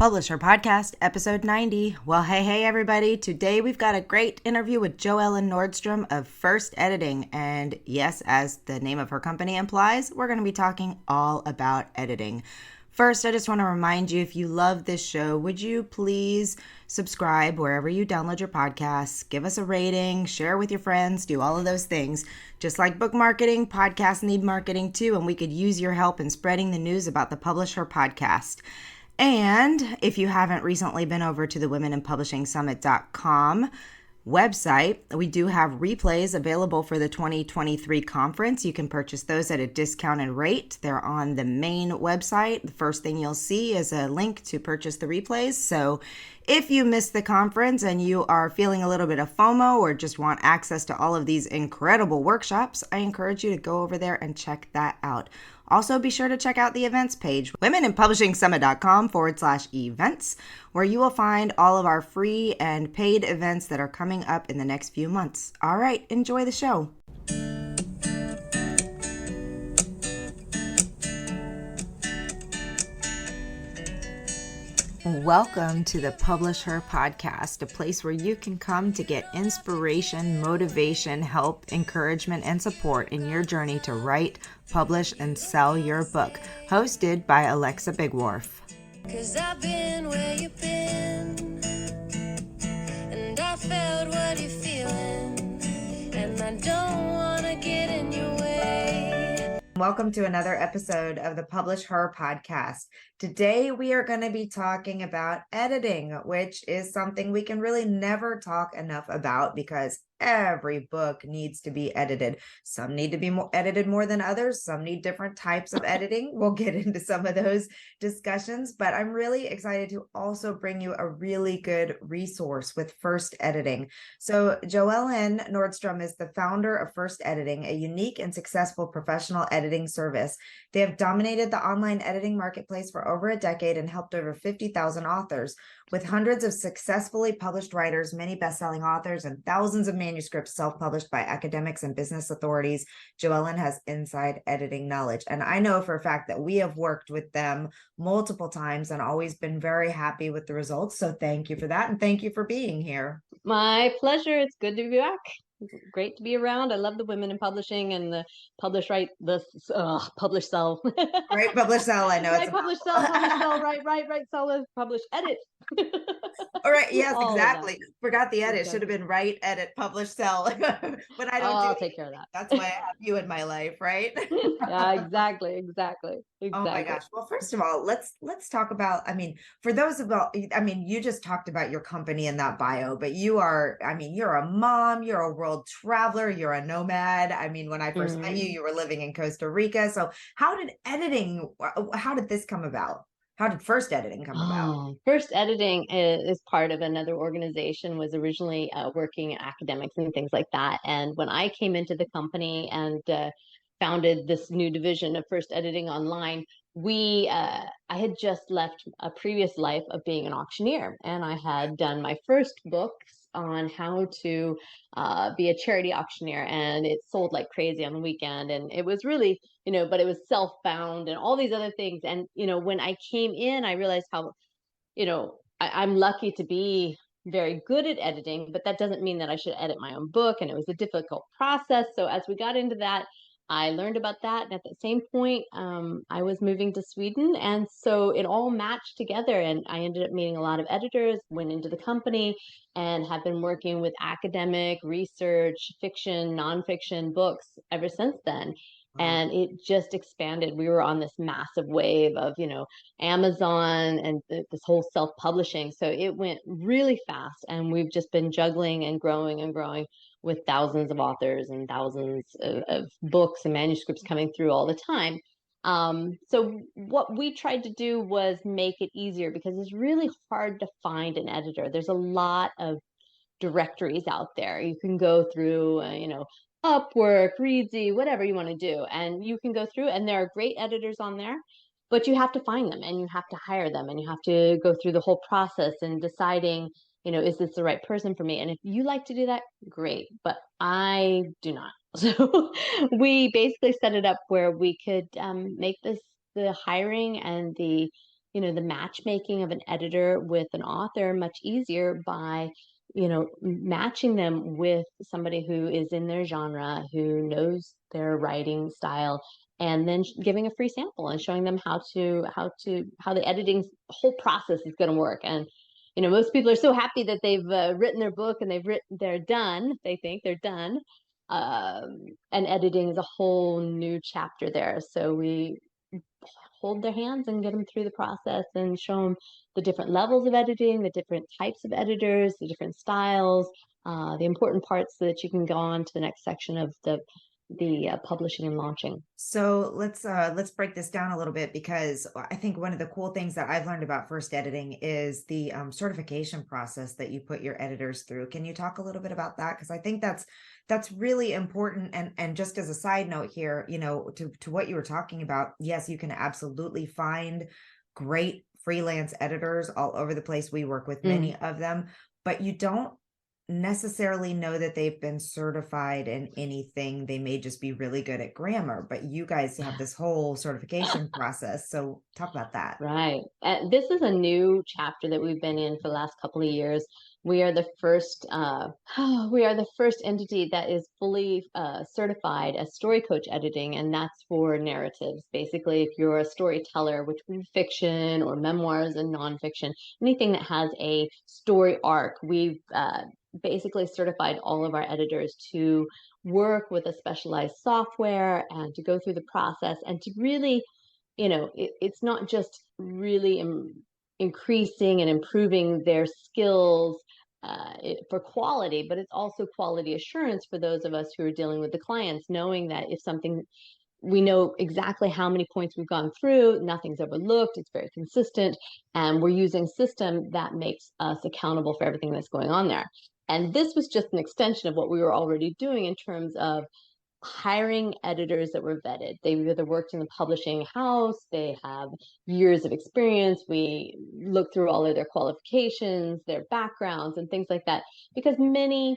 Publisher Podcast, episode 90. Well, hey, everybody. Today we've got a great interview with JoEllen Nordstrom of FirstEditing. And yes, as the name of her company implies, we're going to be talking all about editing. First, I just want to remind you, if you love this show, would you please subscribe wherever you download your podcasts, give us a rating, share with your friends, do all of those things. Just like book marketing, podcasts need marketing too, and we could use your help in spreading the news about the Publisher Podcast. And if you haven't recently been over to the womeninpublishingsummit.com website, we do have replays available for the 2023 conference. You can purchase those at a discounted rate. They're on the main website. The first thing you'll see is a link to purchase the replays. So if you missed the conference and you are feeling a little bit of FOMO or just want access to all of these incredible workshops, I encourage you to go over there and check that out. Also, be sure to check out the events page, womeninpublishingsummit.com/events, where you will find all of our free and paid events that are coming up in the next few months. All right, enjoy the show. Welcome to the Publisher Podcast, a place where you can come to get inspiration, motivation, help, encouragement, and support in your journey to write, publish, and sell your book. Hosted by Alexa Bigwharf. 'Cause I've been where you've been, and I felt what you're feeling, and I don't want to get in your way. Welcome to another episode of the Publish Her Podcast. Today we are going to be talking about editing, which is something we can really never talk enough about because every book needs to be edited. Some need to be edited more than others. Some need different types of editing. We'll get into some of those discussions, but I'm really excited to also bring you a really good resource with FirstEditing. So JoEllen Nordstrom is the founder of FirstEditing, a unique and successful professional editing service. They have dominated the online editing marketplace for over a decade and helped over 50,000 authors. With hundreds of successfully published writers, many best-selling authors, and thousands of manuscripts self-published by academics and business authorities, JoEllen has inside editing knowledge. And I know for a fact that we have worked with them multiple times and always been very happy with the results. So thank you for that. And thank you for being here. My pleasure. It's good to be back. Great to be around. I love the women in publishing and the publish, write, publish, sell. Right, publish, sell. I know Right, it's publish, sell, write, sell, publish, edit. All right. Yes, All exactly. Forgot the edit. Should have been write, edit, publish, sell. But I don't I'll take care of that. That's why I have you in my life, right? Yeah, exactly. Oh my gosh. Well, first of all, let's talk about, for those of all, you just talked about your company in that bio, but you're a mom, you're a world traveler, you're a nomad. When I first met you, you were living in Costa Rica. So how did this come about? How did FirstEditing come about? FirstEditing is part of another organization, was originally working in academics and things like that. And when I came into the company and founded this new division of FirstEditing Online, I had just left a previous life of being an auctioneer, and I had done my first books on how to be a charity auctioneer, and it sold like crazy on the weekend, and it was really, but it was self-bound and all these other things. And when I came in, I realized how I'm lucky to be very good at editing, but that doesn't mean that I should edit my own book, and it was a difficult process. So as we got into that, I learned about that, and at the same point, I was moving to Sweden, and so it all matched together, and I ended up meeting a lot of editors, went into the company, and have been working with academic, research, fiction, nonfiction books ever since then. And it just expanded. We were on this massive wave of, Amazon and this whole self-publishing. So it went really fast, and we've just been juggling and growing with thousands of authors and thousands of books and manuscripts coming through all the time. So what we tried to do was make it easier, because it's really hard to find an editor. There's a lot of directories out there. You can go through, Upwork, Readsy, whatever you want to do. And you can go through, and there are great editors on there, but you have to find them, and you have to hire them, and you have to go through the whole process and deciding, is this the right person for me? And if you like to do that, great, but I do not. So we basically set it up where we could make the hiring and the the matchmaking of an editor with an author much easier by matching them with somebody who is in their genre, who knows their writing style, and then giving a free sample and showing them how the editing whole process is going to work. And most people are so happy that they've written their book and they're done. They think they're done. And editing is a whole new chapter there. So we hold their hands and get them through the process and show them the different levels of editing, the different types of editors, the different styles, the important parts so that you can go on to the next section of the publishing and launching. So let's break this down a little bit, because I think one of the cool things that I've learned about FirstEditing is the certification process that you put your editors through. Can you talk a little bit about that? Because I think that's really important. And just as a side note here, to what you were talking about, yes, you can absolutely find great freelance editors all over the place. We work with many of them, but you don't necessarily know that they've been certified in anything. They may just be really good at grammar, but you guys have this whole certification process. So talk about that. Right. This is a new chapter that we've been in for the last couple of years. We are the first entity that is fully certified as story coach editing, and that's for narratives. Basically, if you're a storyteller, which would be fiction or memoirs and nonfiction, anything that has a story arc, we've basically certified all of our editors to work with a specialized software and to go through the process and to really, it's not just really increasing and improving their skills for quality, but it's also quality assurance for those of us who are dealing with the clients, knowing that if something, we know exactly how many points we've gone through, nothing's overlooked, it's very consistent, and we're using a system that makes us accountable for everything that's going on there. And this was just an extension of what we were already doing in terms of hiring editors that were vetted. They've either worked in the publishing house, they have years of experience. We look through all of their qualifications, their backgrounds, and things like that, because many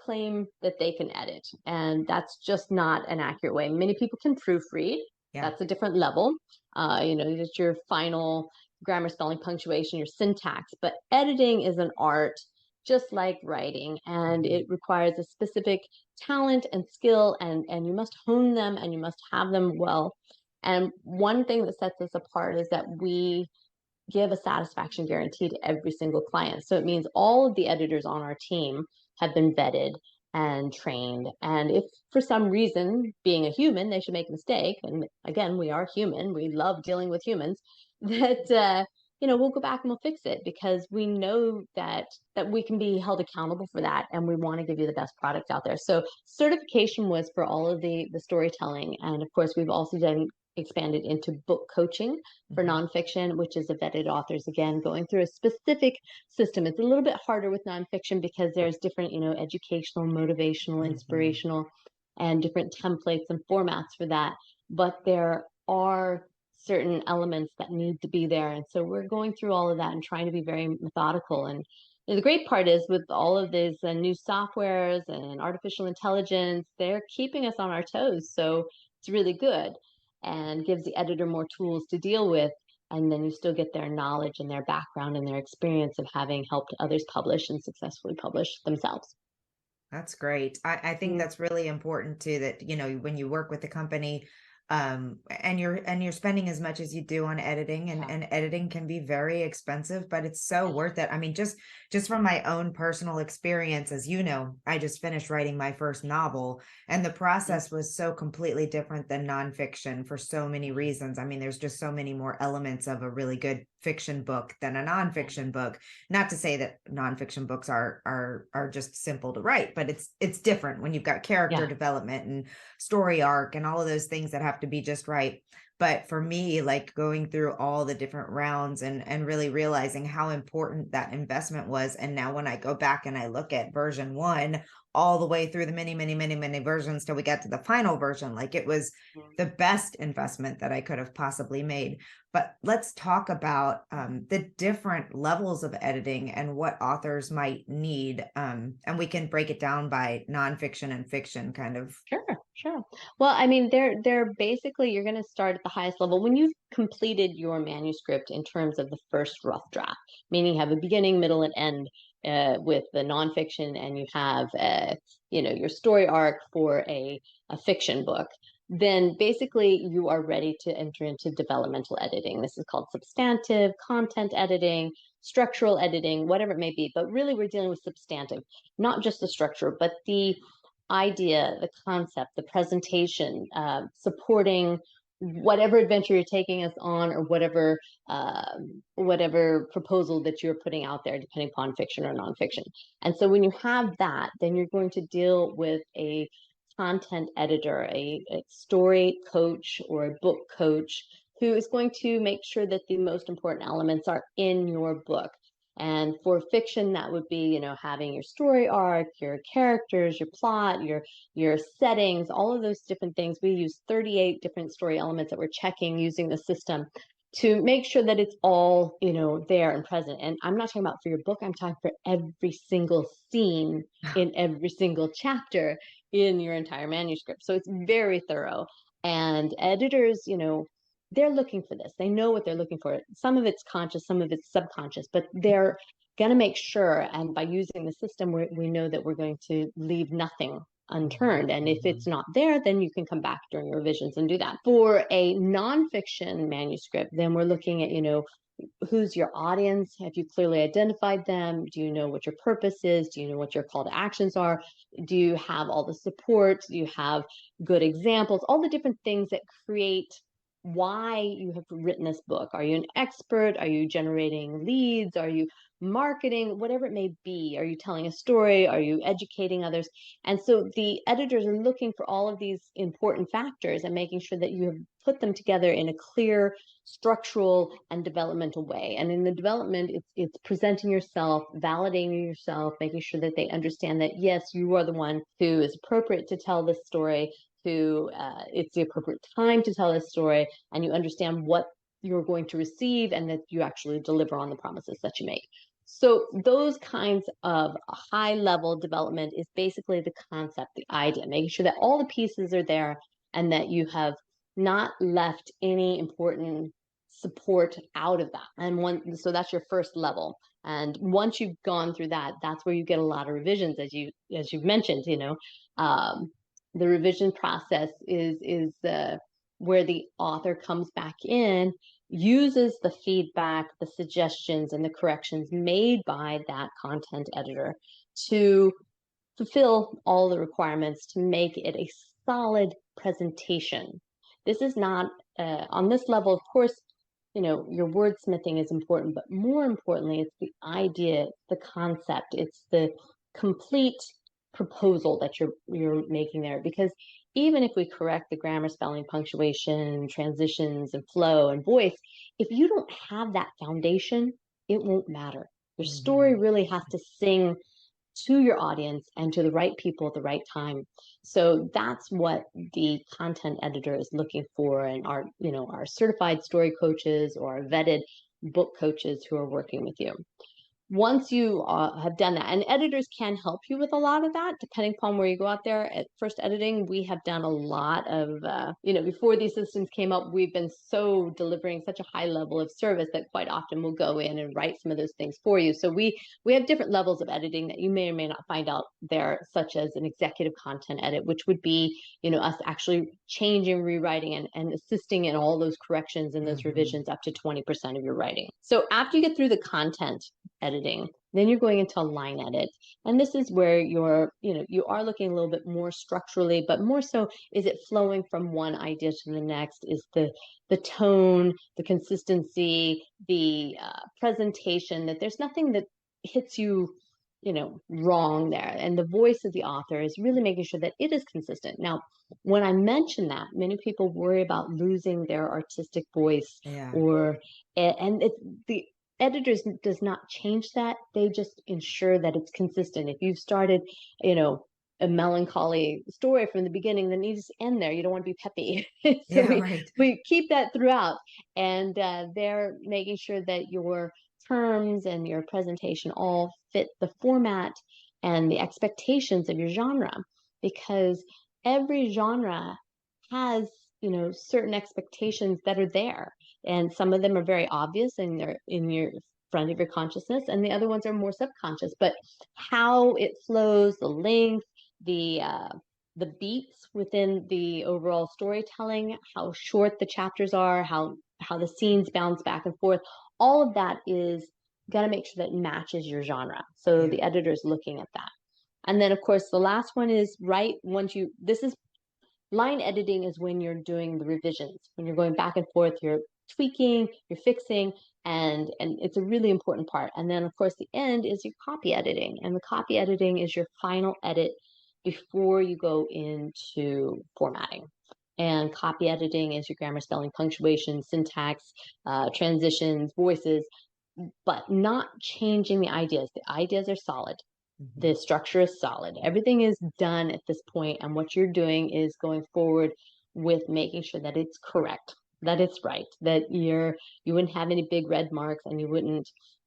claim that they can edit, and that's just not an accurate way. Many people can proofread. Yeah. That's a different level. It's your final grammar, spelling, punctuation, your syntax. But editing is an art just like writing, and it requires a specific talent and skill, and you must hone them and you must have them well. And one thing that sets us apart is that we give a satisfaction guarantee to every single client. So it means all of the editors on our team have been vetted and trained. And if for some reason, being a human, they should make a mistake, and again, we are human, we love dealing with humans, that we'll go back and we'll fix it, because we know that we can be held accountable for that, and we want to give you the best product out there. So certification was for all of the storytelling, and of course we've also done expanded into book coaching for nonfiction, which is a vetted authors, again, going through a specific system. It's a little bit harder with nonfiction because there's different, educational, motivational, inspirational, and different templates and formats for that. But there are certain elements that need to be there. And so we're going through all of that and trying to be very methodical. And the great part is, with all of these new softwares and artificial intelligence, they're keeping us on our toes. So it's really good and gives the editor more tools to deal with. And then you still get their knowledge and their background and their experience of having helped others publish and successfully publish themselves. That's great. I think that's really important too, that, when you work with the company, and you're spending as much as you do on editing, and editing can be very expensive, but it's so worth it. I mean, just from my own personal experience, as you know, I just finished writing my first novel, and the process was so completely different than nonfiction for so many reasons. I mean, there's just so many more elements of a really good fiction book than a nonfiction book. Not to say that nonfiction books are just simple to write, but it's different when you've got character development and story arc and all of those things that have to be just right. But for me, like going through all the different rounds and really realizing how important that investment was. And now when I go back and I look at version 1 all the way through the many versions till we got to the final version, like it was the best investment that I could have possibly made. But let's talk about the different levels of editing and what authors might need. And we can break it down by nonfiction and fiction kind of. Sure. Well, I mean, they're basically you're going to start at the highest level when you've completed your manuscript in terms of the first rough draft, meaning you have a beginning, middle, and end with the nonfiction, and you have your story arc for a fiction book. Then basically you are ready to enter into developmental editing. This is called substantive, content editing, structural editing, whatever it may be. But really, we're dealing with substantive, not just the structure, but the idea, the concept, the presentation, supporting whatever adventure you're taking us on, or whatever proposal that you're putting out there, depending upon fiction or nonfiction. And so when you have that, then you're going to deal with a content editor, a story coach or a book coach who is going to make sure that the most important elements are in your book. And for fiction, that would be, having your story arc, your characters, your plot, your settings, all of those different things. We use 38 different story elements that we're checking using the system to make sure that it's all, there and present. And I'm not talking about for your book, I'm talking for every single scene in every single chapter in your entire manuscript. So it's very thorough. And editors, they're looking for this. They know what they're looking for. Some of it's conscious, some of it's subconscious, but they're going to make sure. And by using the system, we know that we're going to leave nothing unturned. And if it's not there, then you can come back during revisions and do that. For a nonfiction manuscript, then we're looking at, who's your audience? Have you clearly identified them? Do you know what your purpose is? Do you know what your call to actions are? Do you have all the support? Do you have good examples? All the different things that create why you have written this book. Are you an expert? Are you generating leads? Are you marketing? Whatever it may be. Are you telling a story? Are you educating others? And so the editors are looking for all of these important factors and making sure that you have put them together in a clear, structural, and developmental way. And in the development, it's presenting yourself, validating yourself, making sure that they understand that, yes, you are the one who is appropriate to tell this story, who it's the appropriate time to tell this story, and you understand what you're going to receive, and that you actually deliver on the promises that you make. So those kinds of high level development is basically the concept, the idea, making sure that all the pieces are there and that you have not left any important support out of that. And so that's your first level. And once you've gone through that, that's where you get a lot of revisions, as you've mentioned. The revision process is where the author comes back in, uses the feedback, the suggestions, and the corrections made by that content editor to fulfill all the requirements to make it a solid presentation. This is not on this level, of course. Your wordsmithing is important, but more importantly, it's the idea, the concept, it's the complete proposal that you're making there. Because even if we correct the grammar, spelling, punctuation, transitions, and flow and voice, if you don't have that foundation, it won't matter. Your story really has to sing to your audience and to the right people at the right time. So that's what the content editor is looking for, and our certified story coaches or our vetted book coaches who are working with you. Once you have done that, and editors can help you with a lot of that, depending upon where you go out there. At FirstEditing, we have done a lot of, before these systems came up, we've been delivering such a high level of service that quite often we'll go in and write some of those things for you. So we have different levels of editing that you may or may not find out there, such as an executive content edit, which would be, us actually changing, rewriting, and assisting in all those corrections and those revisions up to 20% of your writing. So after you get through the content editing, then you're going into a line edit, and this is where you are looking a little bit more structurally, but more so, is it flowing from one idea to the next? Is the tone, the consistency, the presentation, that there's nothing that hits you wrong there, and the voice of the author is really making sure that it is consistent. Now, when I mention that, many people worry about losing their artistic voice, and the editors does not change that. They just ensure that it's consistent. If you've started, a melancholy story from the beginning, then you just end there. You don't want to be peppy. So we keep that throughout, and they're making sure that your terms and your presentation all fit the format and the expectations of your genre, because every genre has, certain expectations that are there. And some of them are very obvious and they're in your front of your consciousness, and the other ones are more subconscious. But how it flows, the length, the beats within the overall storytelling, how short the chapters are, how the scenes bounce back and forth, all of that is got to make sure that matches your genre. So Yeah. the editor's looking at that. And then, of course, the last one is this is line editing is when you're doing the revisions, when you're going back and forth, you're tweaking, you're fixing, and it's a really important part. And then, of course, the end is your copy editing. And the copy editing is your final edit before you go into formatting. And copy editing is your grammar, spelling, punctuation, syntax, transitions, voices, but not changing the ideas. The ideas are solid. Mhm. The structure is solid. Everything is done at this point, and what you're doing is going forward with making sure that it's correct, that it's right, that you wouldn't have any big red marks, and you wouldn't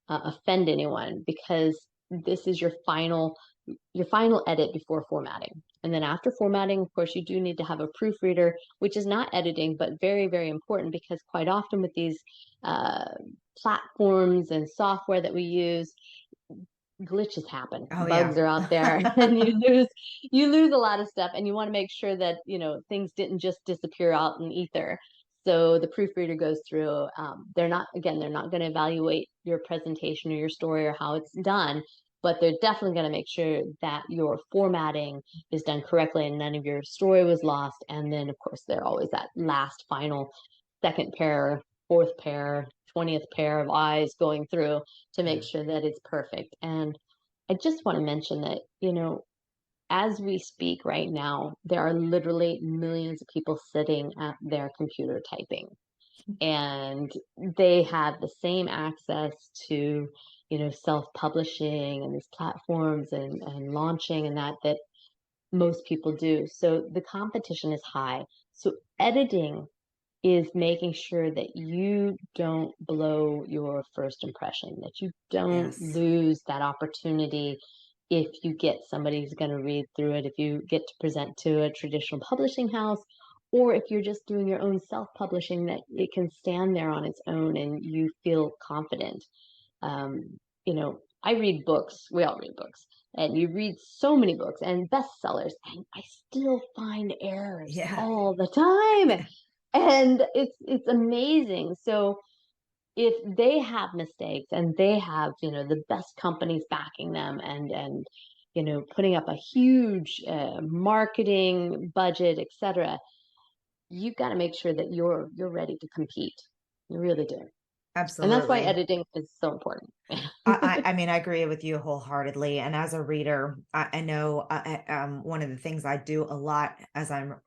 offend anyone, because this is your final edit before formatting. And then after formatting, of course, you do need to have a proofreader, which is not editing, but very, very important, because quite often with these uh, platforms and software that we use, glitches happen, Oh bugs yeah. are out there, and you lose a lot of stuff, and you want to make sure that things didn't just disappear out in ether. So the proofreader goes through. They're not going to evaluate your presentation or your story or how it's done, but they're definitely going to make sure that your formatting is done correctly and none of your story was lost. And then, of course, they're always that last final second pair, fourth pair, 20th pair of eyes going through to Yeah. make sure that it's perfect. And I just want to mention that, as we speak right now, there are literally millions of people sitting at their computer typing, and they have the same access to, self-publishing and these platforms and launching and that most people do. So the competition is high. So editing is making sure that you don't blow your first impression, that you don't Yes. lose that opportunity if you get somebody who's going to read through it, if you get to present to a traditional publishing house, or if you're just doing your own self-publishing, that it can stand there on its own and you feel confident. I read books, we all read books, and you read so many books and bestsellers, and I still find errors Yeah. all the time, and it's amazing. So if they have mistakes and they have the best companies backing them and putting up a huge marketing budget, etc., you've got to make sure that you're ready to compete. You really do. And that's why Absolutely. editing is so important. I mean, I agree with you wholeheartedly. And as a reader, I know one of the things I do a lot as well,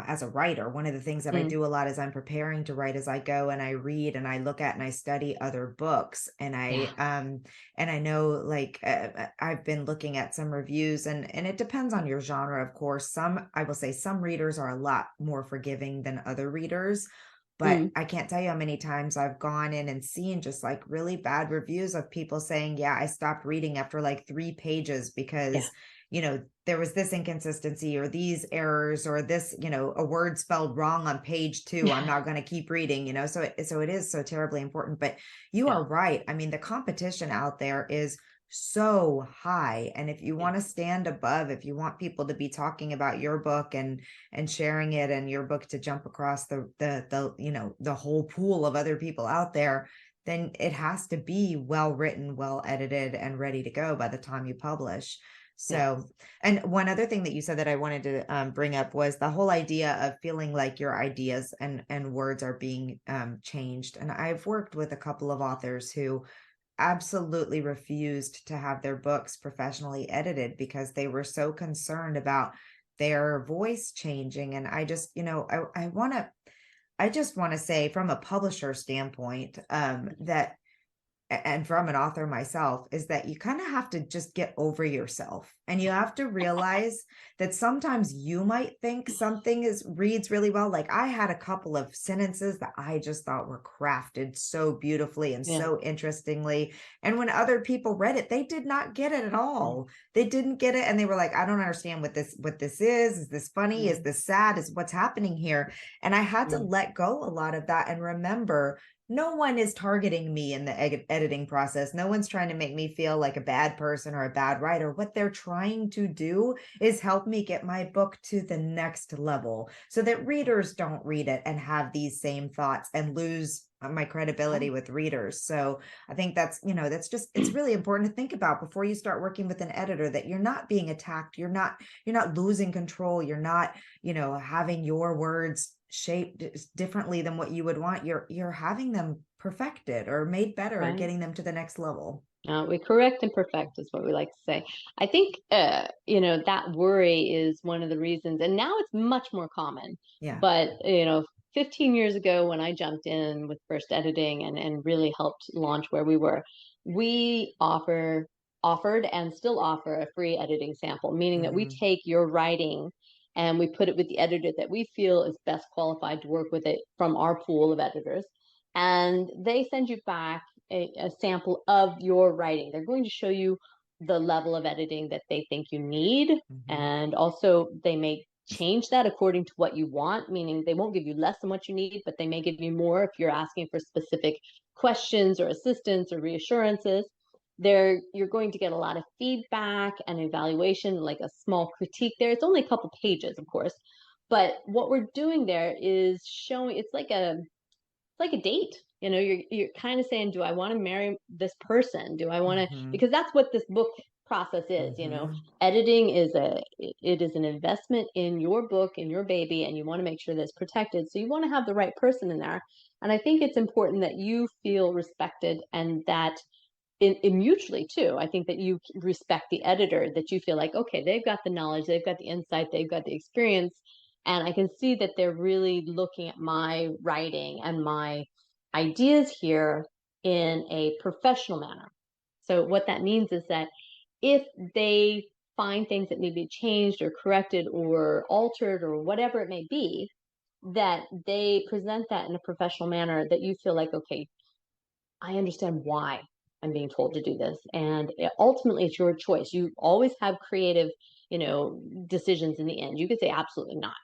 as a writer, one of the things that I Mm, do a lot as I'm preparing to write, as I go and I read and I look at and I study other books, yeah. and I know, like, I've been looking at some reviews, and it depends on your genre, of course. I will say, some readers are a lot more forgiving than other readers. But Mm, I can't tell you how many times I've gone in and seen just like really bad reviews of people saying, yeah, I stopped reading after like 3 pages yeah. because, there was this inconsistency or these errors or this, a word spelled wrong on page 2. I'm not going to keep reading, so it is so terribly important. But you Yeah. are right. I mean, the competition out there is so high. And if you Yeah. want to stand above, if you want people to be talking about your book and sharing it and your book to jump across the whole pool of other people out there, then it has to be well written, well edited, and ready to go by the time you publish. Yeah. So, and one other thing that you said that I wanted to bring up was the whole idea of feeling like your ideas and words are being changed. And I've worked with a couple of authors who absolutely refused to have their books professionally edited because they were so concerned about their voice changing. And I just, I just want to say, from a publisher standpoint, that and from an author myself, is that you kind of have to just get over yourself, and you have to realize that sometimes you might think something is reads really well. Like, I had a couple of sentences that I just thought were crafted so beautifully and Yeah. so interestingly, and when other people read it, they did not get it at all. They didn't get it, and they were like, I don't understand what this is. Is this funny? Is Mm, this sad? Is what's happening here? And I had to mm, let go a lot of that and remember, no one is targeting me in the editing process. No one's trying to make me feel like a bad person or a bad writer. What they're trying to do is help me get my book to the next level so that readers don't read it and have these same thoughts and lose my credibility yeah. with readers. So I think that's, that's just, it's really important to think about before you start working with an editor, that you're not being attacked. You're not losing control. You're not, having your words shaped differently than what you would want. You're having them perfected or made better or Right. getting them to the next level. We correct and perfect is what we like to say. I think, that worry is one of the reasons, and now it's much more common. Yeah. But, 15 years ago when I jumped in with first editing and really helped launch where we were, we offered and still offer a free editing sample, meaning that we Hmm. take your writing and we put it with the editor that we feel is best qualified to work with it from our pool of editors. And they send you back a sample of your writing. They're going to show you the level of editing that they think you need. Hmm. And also, they may change that according to what you want, meaning they won't give you less than what you need, but they may give you more if you're asking for specific questions or assistance or reassurances. You're going to get a lot of feedback and evaluation, like a small critique there. It's only a couple pages, of course. But what we're doing there is showing it's like a date. You're kind of saying, do I want to marry this person? Do I want to, Hmm. because that's what this book process is. Hmm. Editing it is an investment in your book, in your baby, and you want to make sure that it's protected. So you want to have the right person in there. And I think it's important that you feel respected, and that in mutually too. I think that you respect the editor, that you feel like, okay, they've got the knowledge, they've got the insight, they've got the experience, and I can see that they're really looking at my writing and my ideas here in a professional manner. So what that means is that if they find things that need to be changed or corrected or altered or whatever it may be, that they present that in a professional manner, that you feel like, okay, I understand why I'm being told to do this. And ultimately, it's your choice. You always have creative, decisions in the end. You could say absolutely not,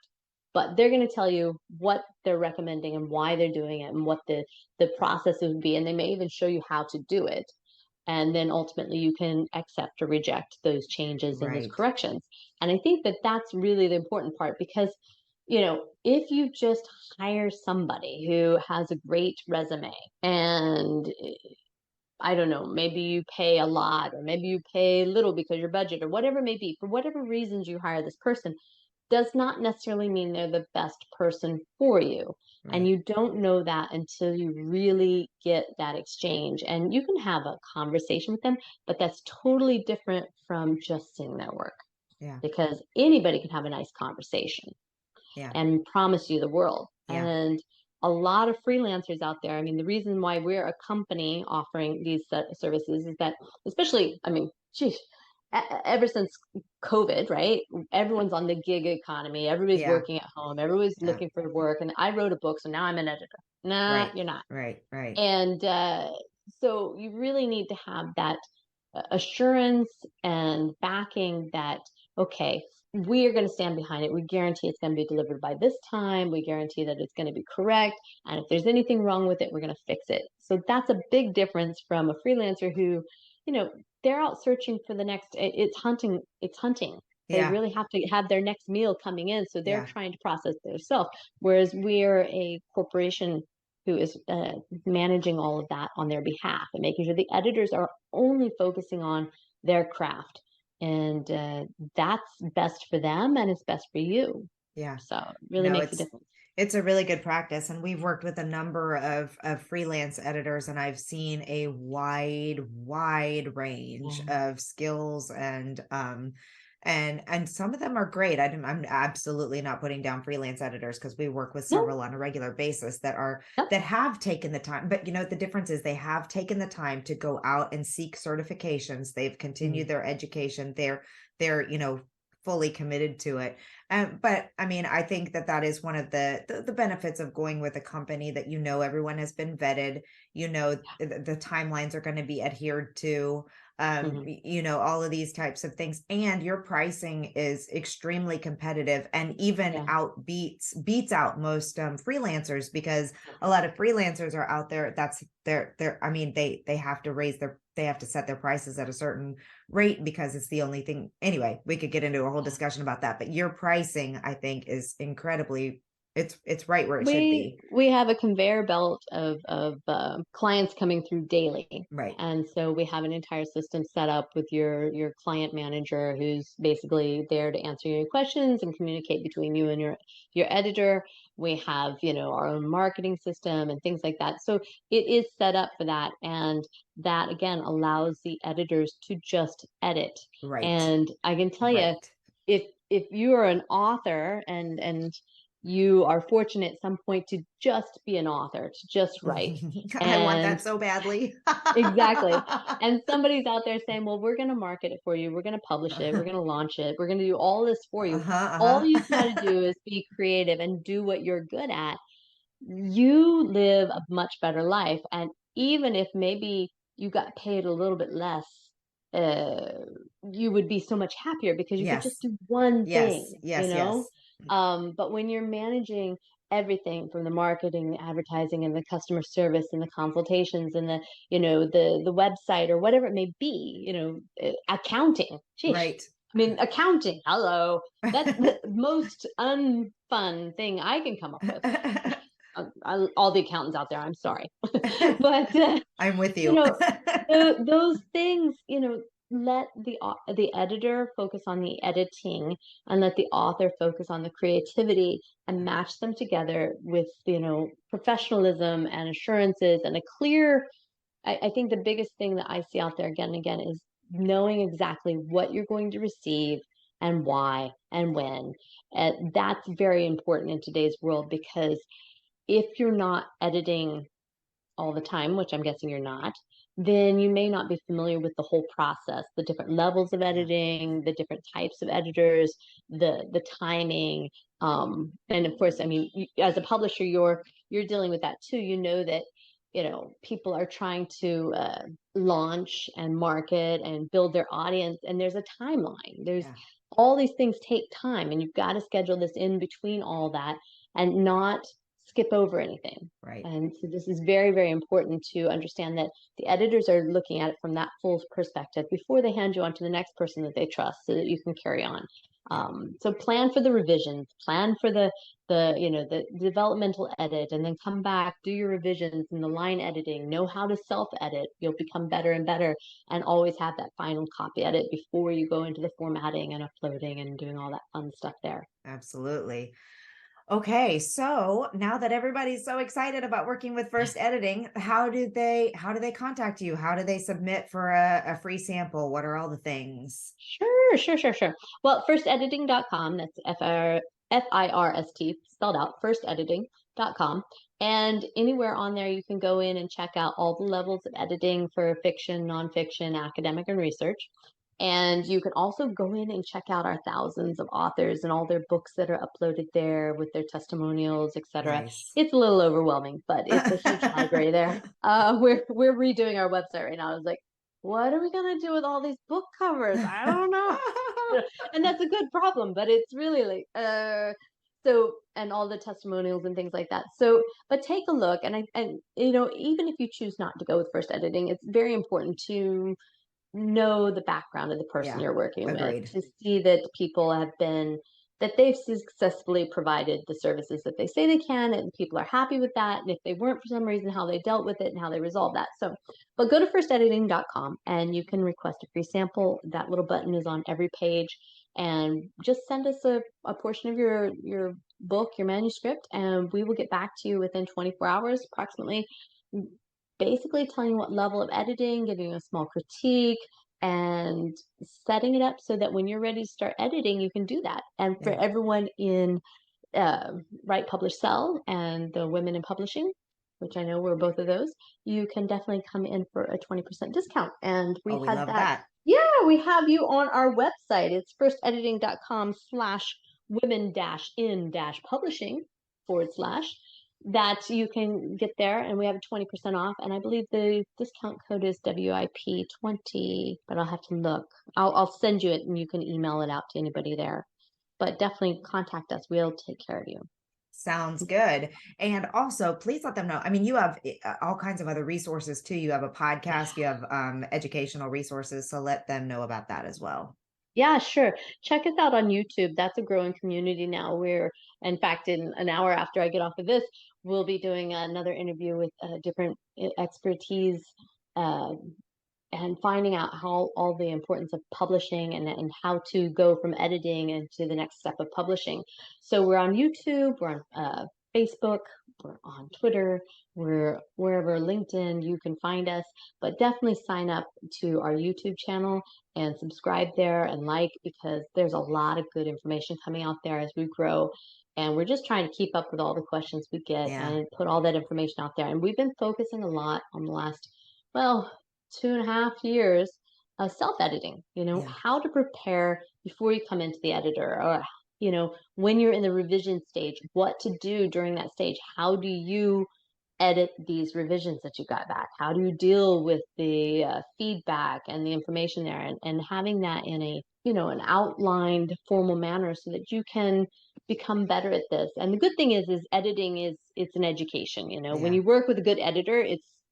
but they're going to tell you what they're recommending and why they're doing it and what the process would be. And they may even show you how to do it. And then ultimately, you can accept or reject those changes and those Right. corrections. And I think that that's really the important part, because if you just hire somebody who has a great resume and I don't know, maybe you pay a lot or maybe you pay little because your budget or whatever it may be, for whatever reasons you hire this person, does not necessarily mean they're the best person for you. And Right. you don't know that until you really get that exchange. And you can have a conversation with them, but that's totally different from just seeing their work, Yeah. because anybody can have a nice conversation Yeah. and promise you the world. Yeah. And a lot of freelancers out there, I mean, the reason why we're a company offering these services is that, especially, I mean, geez, ever since COVID, right? Everyone's on the gig economy. Everybody's Yeah. working at home. Everybody's Yeah. looking for work. And I wrote a book, so now I'm an editor. Nah, Right. you're not. Right. Right. And so you really need to have that assurance and backing that, okay, we are going to stand behind it. We guarantee it's going to be delivered by this time. We guarantee that it's going to be correct. And if there's anything wrong with it, we're going to fix it. So that's a big difference from a freelancer who, you know, they're out searching for the next, it's hunting, it's hunting. They Yeah. really have to have their next meal coming in. So they're Yeah. trying to process themselves. Whereas we're a corporation who is managing all of that on their behalf and making sure the editors are only focusing on their craft. And that's best for them and it's best for you. Yeah. So it really No, makes a difference. it's a really good practice. And we've worked with a number of freelance editors, and I've seen a wide range Yeah. of skills and And some of them are great. I'm absolutely not putting down freelance editors, because we work with No, several on a regular basis that are yep, that have taken the time. But the difference is they have taken the time to go out and seek certifications. They've mm, continued their education. They're fully committed to it. But I mean, I think that is one of the benefits of going with a company that everyone has been vetted. The timelines are going to be adhered to. mhm, All of these types of things, and your pricing is extremely competitive, and even yeah, beats out most freelancers, because a lot of freelancers are out there. That's their I mean, they have to they have to set their prices at a certain rate, because it's the only thing. Anyway, we could get into a whole yeah. discussion about that, but your pricing, I think, is incredibly, it's right where it should We be. we have a conveyor belt of clients coming through daily, Right. and so we have an entire system set up with your client manager, who's basically there to answer your questions and communicate between you and your editor. We have, our own marketing system and things like that. So it is set up for that, and that again allows the editors to just edit. Right. And I can tell you, Right. if you are an author and you are fortunate at some point to just be an author, to just write. I want And that so badly. exactly. And somebody's out there saying, well, we're going to market it for you. We're going to publish it. We're going to launch it. We're going to do all this for you. All Uh-huh, you've got to uh-huh. do is be creative and do what you're good at. You live a much better life. And even if maybe you got paid a little bit less, uh, you would be so much happier because you could just Yes. do one Yes. thing, Yes. Yes. But when you're managing everything from the marketing, the advertising, and the customer service, and the consultations, and the website or whatever it may be, accounting. Sheesh. Right. I mean, accounting. Hello, that's the most unfun thing I can come up with. All the accountants out there, I'm sorry, but I'm with you you. know, those things, let the editor focus on the editing, and let the author focus on the creativity, and match them together with professionalism and assurances and a clear. I think the biggest thing that I see out there again and again is knowing exactly what you're going to receive and why and when. And that's very important in today's world, because if you're not editing all the time, which I'm guessing you're not, then you may not be familiar with the whole process, the different levels of Yeah. editing, the different types of editors, the timing. And of course, I mean, as a publisher, you're dealing with that too. You know that people are trying to launch and market and build their audience, and there's a timeline. There's Yeah. all these things take time, and you've got to schedule this in between all that and not skip over anything. Right. And so this is very, very important to understand that the editors are looking at it from that full perspective before they hand you on to the next person that they trust, so that you can carry on. Yeah. So plan for the revisions, plan for the developmental edit, and then come back, do your revisions and the line editing, know how to self edit. You'll become better and better, and always have that final copy edit before you go into the formatting and uploading and doing all that fun stuff there. Absolutely. Okay, so now that everybody's so excited about working with First Editing, how do they contact you? How do they submit for a free sample? What are all the things? Sure, sure, sure, sure. Well, firstediting.com, that's FIRST spelled out, firstediting.com. And anywhere on there, you can go in and check out all the levels of editing for fiction, nonfiction, academic, and research. And you can also go in and check out our thousands of authors and all their books that are uploaded there with their testimonials, etc. Nice. It's a little overwhelming, but it's a huge library there. We're redoing our website right now. I was like, what are we gonna do with all these book covers? I don't know. And that's a good problem, but it's really like so, and all the testimonials and things like that. So, but take a look, and even if you choose not to go with first editing, it's very important to know the background of the person Yeah, you're working with, agreed. to see that people have been that they've successfully provided the services that they say they can, and people are happy with that. And if they weren't for some reason, how they dealt with it and how they resolved that. So, but go to firstediting.com and you can request a free sample. That little button is on every page, and just send us a portion of your book, your manuscript, and we will get back to you within 24 hours approximately, basically telling you what level of editing, giving you a small critique, and setting it up so that when you're ready to start editing, you can do that. And for Yeah. everyone in Write, Publish, Sell and the Women in Publishing, which I know we're both of those, you can definitely come in for a 20% discount. And Oh, we we had love that. that. Yeah, we have you on our website. It's firstediting.com/women-in-publishing / that you can get there, and we have a 20% off. And I believe the discount code is WIP20, but I'll have to look. I'll send you it and you can email it out to anybody there. But definitely contact us. We'll take care of you. Sounds good. And also, please let them know. I mean, you have all kinds of other resources too. You have a podcast, you have educational resources. So let them know about that as well. Yeah, sure. Check us out on YouTube. That's a growing community now. In fact, in an hour after I get off of this, we'll be doing another interview with different expertise uh, and finding out how all the importance of publishing and how to go from editing into the next step of publishing. So we're on YouTube, we're on Facebook, we're on Twitter, we're wherever, LinkedIn, you can find us, but definitely sign up to our YouTube channel and subscribe there and because there's a lot of good information coming out there as we grow. And we're just trying to keep up with all the questions we get Yeah. and put all that information out there. And we've been focusing a lot on the last, well, 2.5 years of self-editing, Yeah. how to prepare before you come into the editor, or when you're in the revision stage, what to do during that stage. How do you edit these revisions that you got back? How do you deal with the feedback and the information there, and having that in an outlined formal manner so that you can become better at this. And the good thing is editing it's an education. When Yeah. you work with a good editor,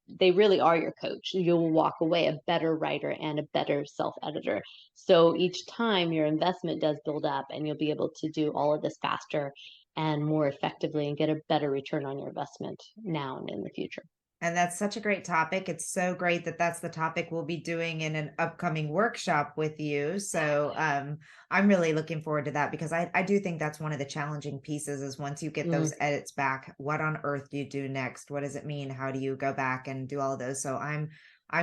they really are your coach. You'll walk away a better writer and a better self-editor. So each time your investment does build up, and you'll be able to do all of this faster and more effectively and get a better return on your investment now and in the future. And that's such a great topic. It's so great that that's the topic we'll be doing in an upcoming workshop with you. So I'm really looking forward to that, because I do think that's one of the challenging pieces is once you get those edits back, what on earth do you do next? What does it mean? How do you go back and do all of those? So I'm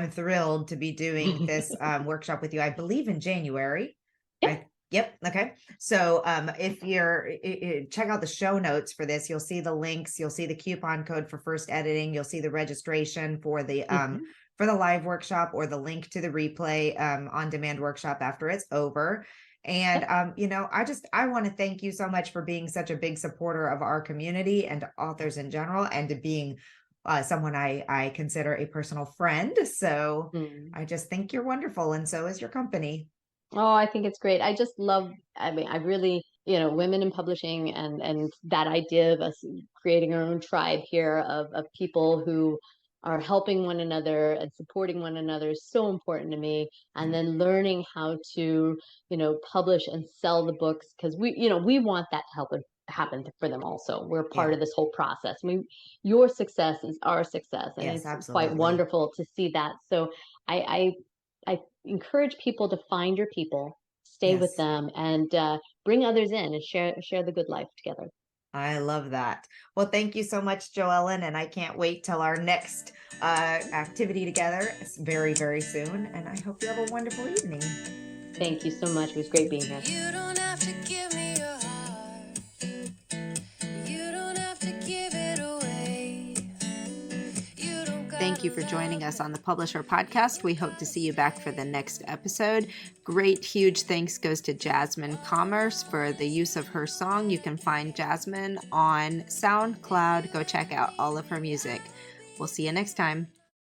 thrilled to be doing this workshop with you. I believe in January. Yep. Yep. Okay. So if you're check out the show notes for this, you'll see the links, you'll see the coupon code for First Editing, you'll see the registration for the live workshop, or the link to the replay on demand workshop after it's over. And I want to thank you so much for being such a big supporter of our community and authors in general, and to being someone I consider a personal friend. So I just think you're wonderful, and so is your company. Oh, I think it's great. I just love, I mean, I really, women in publishing, and that idea of us creating our own tribe here of people who are helping one another and supporting one another is so important to me. And then learning how to, publish and sell the books, because we want that to happen for them also. We're part Yeah. of this whole process. I mean, your success is our success, and Yes, it's quite absolutely. wonderful to see that. So I encourage people to find your people, stay with Yes. them, and bring others in and share the good life together. I love that. Well, thank you so much, JoEllen, and I can't wait till our next activity together. It's very, very soon, and I hope you have a wonderful evening. Thank you so much. It was great being here. You don't have to give me your heart. You don't have to give it away. You don't Thank you for joining us on the Publisher Podcast. We hope to see you back for the next episode. Great, huge thanks goes to Jasmine Commerce for the use of her song. You can find Jasmine on SoundCloud. Go check out all of her music. We'll see you next time.